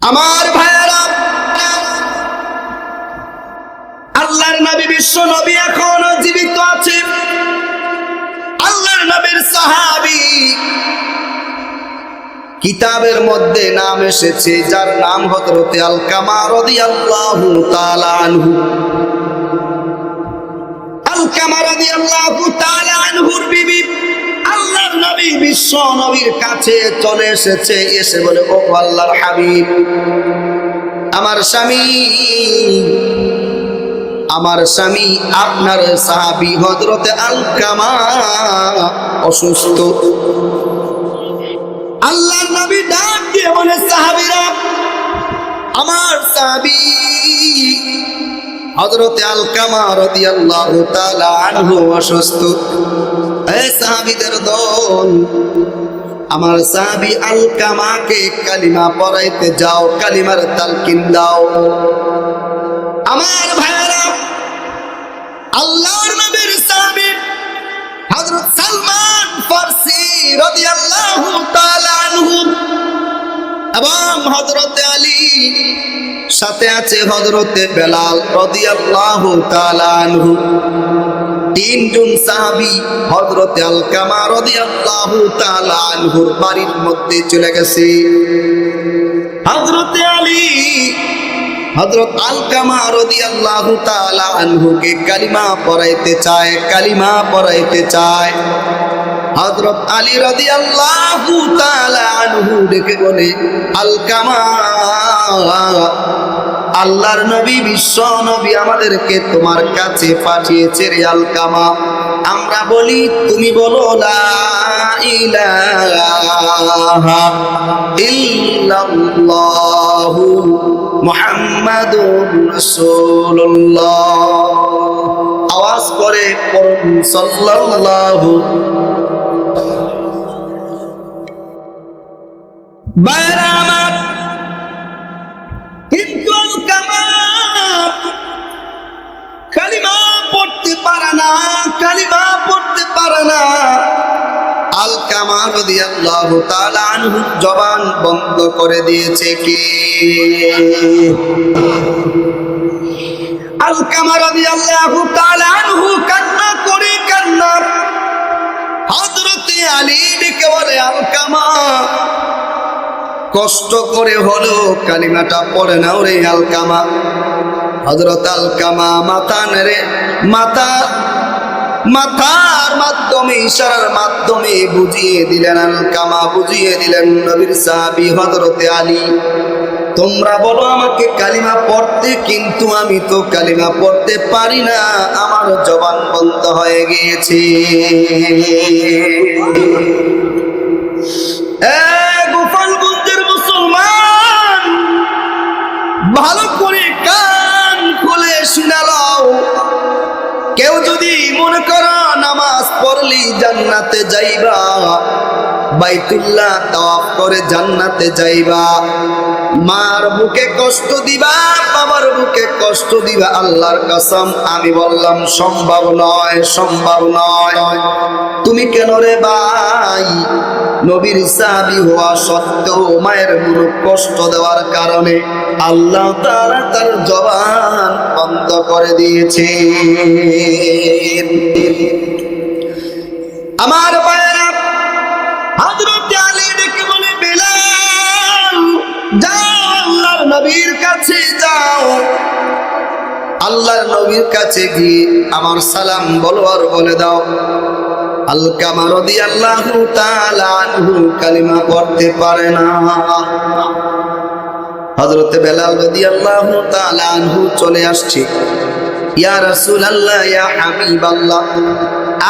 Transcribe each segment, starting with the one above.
আমার ভাইয়েরা, আল্লাহর নবী বিশ্ব নবী এখনো জীবিত আছে। আল্লাহর নবীর সাহাবী কিতাবের মধ্যে নাম এসেছে, যার নাম হযরতে আলকামা রাদিয়াল্লাহু তাআলা আনহু। আলকামা রাদিয়াল্লাহু তাআলা আনহুর বিবি আল্লাহর নবী বিশ্ব নবীর কাছে চলে এসেছে, এসে বলে, ও আল্লাহর হাবিব, আমার স্বামী আপনার সাহাবী হযরতে আলকামা অসুস্থ। আল্লাহর নবী ডাক দিয়ে বলে, সাহাবীরা, আমার সাহাবী হযরতে আলকামা রাদিয়াল্লাহু তাআলা আনহু অসুস্থ। এই সাহাবীদের দল, আমার সাহাবী আলকামাকে কালিমা পড়াইতে যাও, কালিমার তালকিন দাও। আমার ভাইয়েরা, আল্লাহর নবীর সাহাবী হযরত সালমান ফারসি রাদিয়াল্লাহু তাআলা আনহু এবং হযরতে আলী, সাথে আছে হযরতে বেলাল রাদিয়াল্লাহু তাআলা আনহু। তিনজন সাহাবী হযরতে আলকামা রাদিয়াল্লাহু তাআলা আনহুর বাড়ির মধ্যে চলে গেছে। হযরতে আলী হযরত আলকামা রাদিয়াল্লাহু তাআলা আনহুকে কালিমা পড়াইতে চায়। হযরত আলী রাদিয়াল্লাহু তাআলা আনহু ডেকে বলে, আলকামা, আল্লাহর নবী বিশ্ব নবী আমাদেরকে তোমার কাছে পাঠিয়েছে রে আলকামা। আমরা বলি, তুমি বলো লা ইলাহা ইল্লাল্লাহু মুহাম্মাদুর রাসূলুল্লাহ। আওয়াজ করে পড়ুন সাল্লাল্লাহু। বাইরা আমার, কিন্তু আলকামা কালিমা পড়তে পারে না। আলকামা রাদিয়াল্লাহু তাআলা আনহু জবান বন্ধ করে দিয়েছে কে? আলকামা রাদিয়াল্লাহু তাআলা আনহু কান্না হযরতে আলী ডেকে বলে, আলকামা, কষ্ট করে হলো কালিমাটা পড়ে নাও রে আলকামা। হযরত আলকামা মাথার মাধ্যমে, ইশারার মাধ্যমে বুঝিয়ে দিলেন, আলকামা বুঝিয়ে দিলেন নবীর সাহাবী হযরতে আলী, তোমরা বলো আমাকে কালিমা পড়তে, কিন্তু আমি তো কালিমা পড়তে পারি না, আমার জবান বন্ধ হয়ে গিয়েছে। গোপালগঞ্জের মুসলমান, ভালো করে কান খুলে শুনে নাও। কেউ যদি মনে করো নামাজ পড়লি জান্নাতে যাইবা, বাইতুল্লাহ তাওয়াফ করে জান্নাতে যাইবা, মার বুকে কষ্ট দিবা, বাবার বুকে কষ্ট দিবা, আল্লাহর কসম আমি বললাম সম্ভব নয়। তুমি কেন রে ভাই নবীর সাহাবী হওয়া সত্ত্বেও মায়ের বুকে কষ্ট দেওয়ার কারণে আল্লাহ তাআলা তার জবান বন্ধ করে দিয়েছে। আমার ভাইয়েরা, হযরত আলী ডেকে বলে, বেলাল, যাও আল্লাহর নবীর কাছে যাও, আল্লাহর নবীর কাছে গিয়ে আমার সালাম বলো আর বলে দাও। আলকামা রাদিয়াল্লাহু তাআলা আনহু কালিমা পড়তে পারে না। হযরতে বেলাল রাদিয়াল্লাহু তাআলা আনহু চলে আসছে, ইয়া রাসূলুল্লাহ, ইয়া হাবিবাল্লাহ,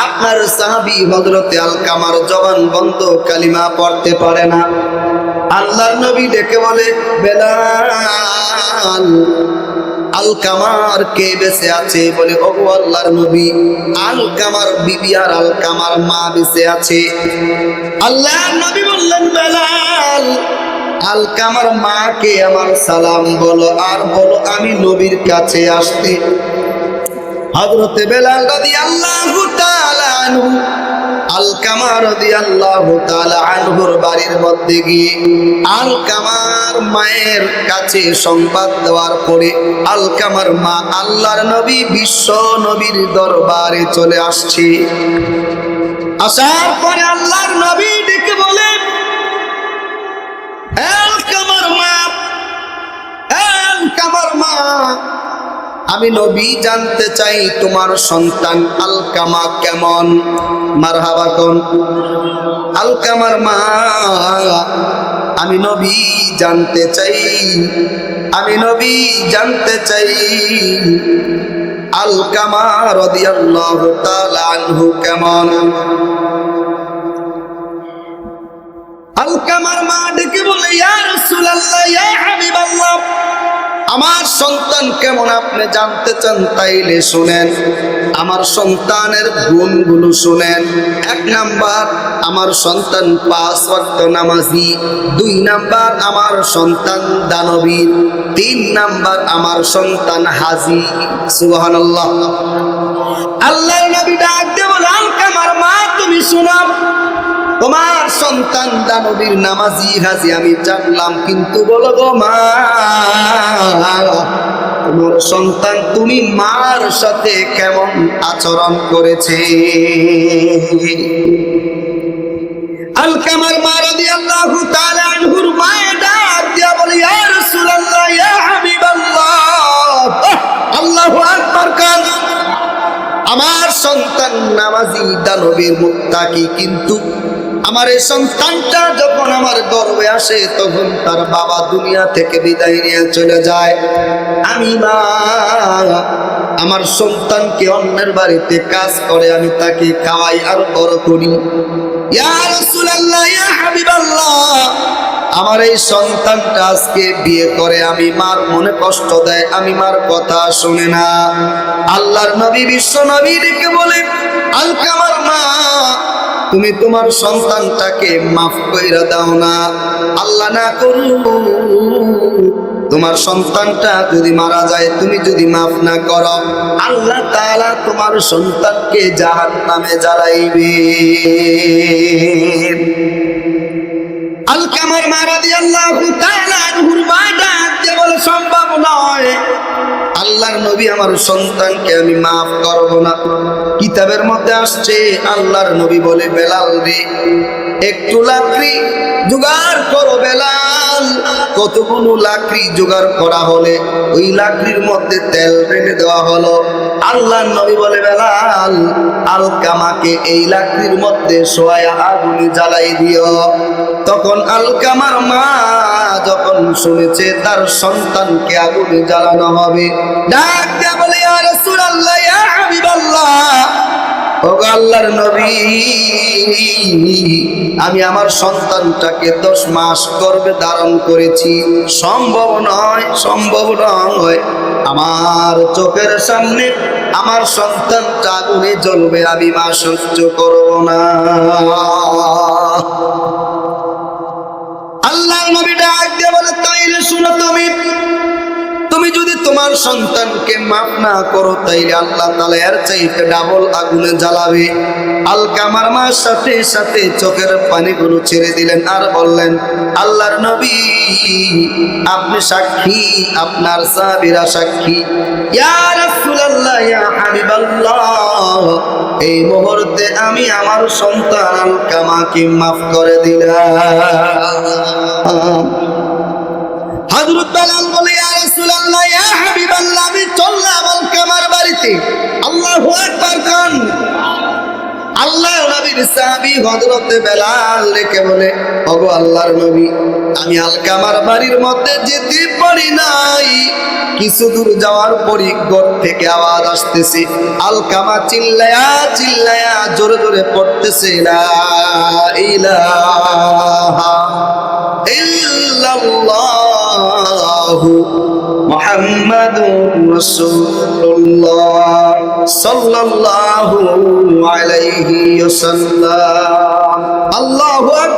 আপনার সাহাবী হযরতে আলকামার জবান বন্ধ, কালিমা পড়তে পারে না। আল্লাহর নবী ডেকে বলে, বেলাল, আলকামার কে বেঁচে আছে? বলে, ও আল্লাহর নবী, আলকামার বিবি আর আলকামার মা বেঁচে আছে। আল্লাহর নবী বললেন, বেলাল, আলকামার মাকে আমার সালাম বলো, আর বলো আমি নবীর কাছে আসতে। হযরতে বেলাল রাদিয়াল্লাহু তাআলা আনহু আলকামা রাদিয়াল্লাহু তাআলা আনহুর বাড়ির মধ্যে গিয়ে আলকামার মায়ের কাছে সংবাদ দেওয়ার পরে আলকামার মা আল্লাহর নবী বিশ্ব নবীর দরবারে চলে আসছে। আসার পরে আল্লাহর নবী ডেকে বলে, আলকামার মা, আমি নবী জানতে চাই তোমার সন্তান আলকামা কেমন। মারহাবা কোন। আলকামার মা, আমি নবী জানতে চাই আলকামা রাদিয়াল্লাহু তাআলা আনহু কেমন। আলকামার মা ডেকে বলে, ইয়া রাসূলুল্লাহ, ইয়া হাবিবাল্লাহ, আমার সন্তান কেমন আপনি জানতে চান? তাইলে শুনেন, আমার সন্তানের গুণগুলো শুনেন। 1 নাম্বার, আমার সন্তান 5 ওয়াক্ত নামাজি। 2 নাম্বার, আমার সন্তান দানবীর। 3 নাম্বার, আমার সন্তান হাজী। সুবহানাল্লাহ। আল্লাহর নবী ডাক দিয়ে বলে, আলকামার মা তুমি শোনো, তোমার সন্তান দানবীর, নামাজি, হাজী আমি জানলাম, কিন্তু বলো গো মা, তোমার সন্তান তুমি মার সাথে কেমন আচরণ করেছে? আলকামার মা রাদিয়াল্লাহু তাআলা আনহুর মায়ে ডাক দিয়া বলে, ইয়া রাসূলুল্লাহ, ইয়া হাবিবাল্লাহ, আল্লাহু আকবার কান। আমার সন্তান নামাজি, দানবীর, মুত্তাকি, কিন্তু আমার এই সন্তানটা যখন আমার গর্ভে আসে তখন তার বাবা দুনিয়া থেকে বিদায় নিয়ে চলে যায়। আমি মা আমার সন্তানকে অন্যের বাড়িতে কাজ করে আমি তাকে খাওয়াই আর বড় করি। ইয়া রাসূলুল্লাহ, ইয়া হাবিবাল্লাহ, আমার এই সন্তানটা আজকে বিয়ে করে আমি মার মনে কষ্ট দেয়, আমি মার কথা শুনে না। আল্লাহর নবী বিশ্ব নবী ডেকে বলে, আলকামার মা, তুমি তোমার সন্তানটাকে মাফ কইরা দাও না। আল্লাহ না করুক তোমার সন্তানটা যদি মারা যায়, তুমি যদি মাফ না করো, আল্লাহ তাআলা তোমার সন্তানকে জাহান্নামে জ্বালাইবে। আলকামার মা রাদিয়াল্লাহু তাআলা আনহুর মা ডাক দিয়ে বলে, সম্ভব নয়, আল্লাহর নবী আমার সন্তানকে আমি মাফ করব না। কিতাবের মধ্যে আসছে আল্লাহর নবী বলে, বেলাল রে, একটু লাকড়ি জোগাড় করো বেলাল। কতগুলো লাকড়ি জোগাড় করা হলে ওই লাকড়ির মধ্যে তেল ঢেলে দেওয়া হলো। আল্লাহর নবী বলে, বেলাল, আলকামাকে এই লাকড়ির মধ্যে শোয়া আগুনে জ্বালাই দিও। তখন আলকামার মা যখন শুনেছে তার সন্তানকে আগুনে জ্বালানো হবে, ডাক দিয়ে বলে, ইয়া রাসূলুল্লাহ, ইয়া হাবিবাল্লাহ, ওগো আল্লাহর নবী, আমি আমার সন্তানটাকে 10 মাস গর্ভে ধারণ করেছি, সম্ভব নয় আমার চোখের সামনে আমার সন্তানটা আগুনে জ্বলবে, আমি মা সহ্য করব না। আল্লাহর নবী ডাক দিয়ে বলে, তাইলে শুনো, তুমি যদি তোমার সন্তানকে মাফ না করো তাইলে আল্লাহ তাআলা এর চাইতে ডাবল আগুনে জ্বালাবে। আলকামার মার সাথে সাথে চোখের পানিগুলো ছেড়ে দিলেন আর বললেন, আল্লাহর নবী আপনি সাক্ষী, আপনার সাহাবীরা সাক্ষী। ইয়া রাসূলুল্লাহ, ইয়া হাবিবাল্লাহ, এই মুহূর্তে আমি আমার সন্তান আলকামাকে মাফ করে দিলাম। হযরত বেলাল বলে, ইয়া রাসূলুল্লাহ, ইয়া হাবিবাল্লাহ, আমি চললাম আলকামার বাড়িতে। আল্লাহু আকবার খান। আল্লাহর নবীর সাহাবী হযরত বেলাল রেখে বলে, ওগো আল্লাহর নবী, আমি আলকামার বাড়ির মধ্যে যেতে পারি নাই। কিছু দূর যাওয়ার পরই ঘর থেকে আওয়াজ আসতেছে, আলকামা চিল্লায়া চিল্লায়া জোরে জোরে পড়তেছে, লা ইলাহা ইল্লাল্লাহু মুহাম্মাদুর রাসূলুল্লাহ সাল্লাল্লাহু আলাইহি ওয়াসাল্লাম। আল্লাহু আকবার।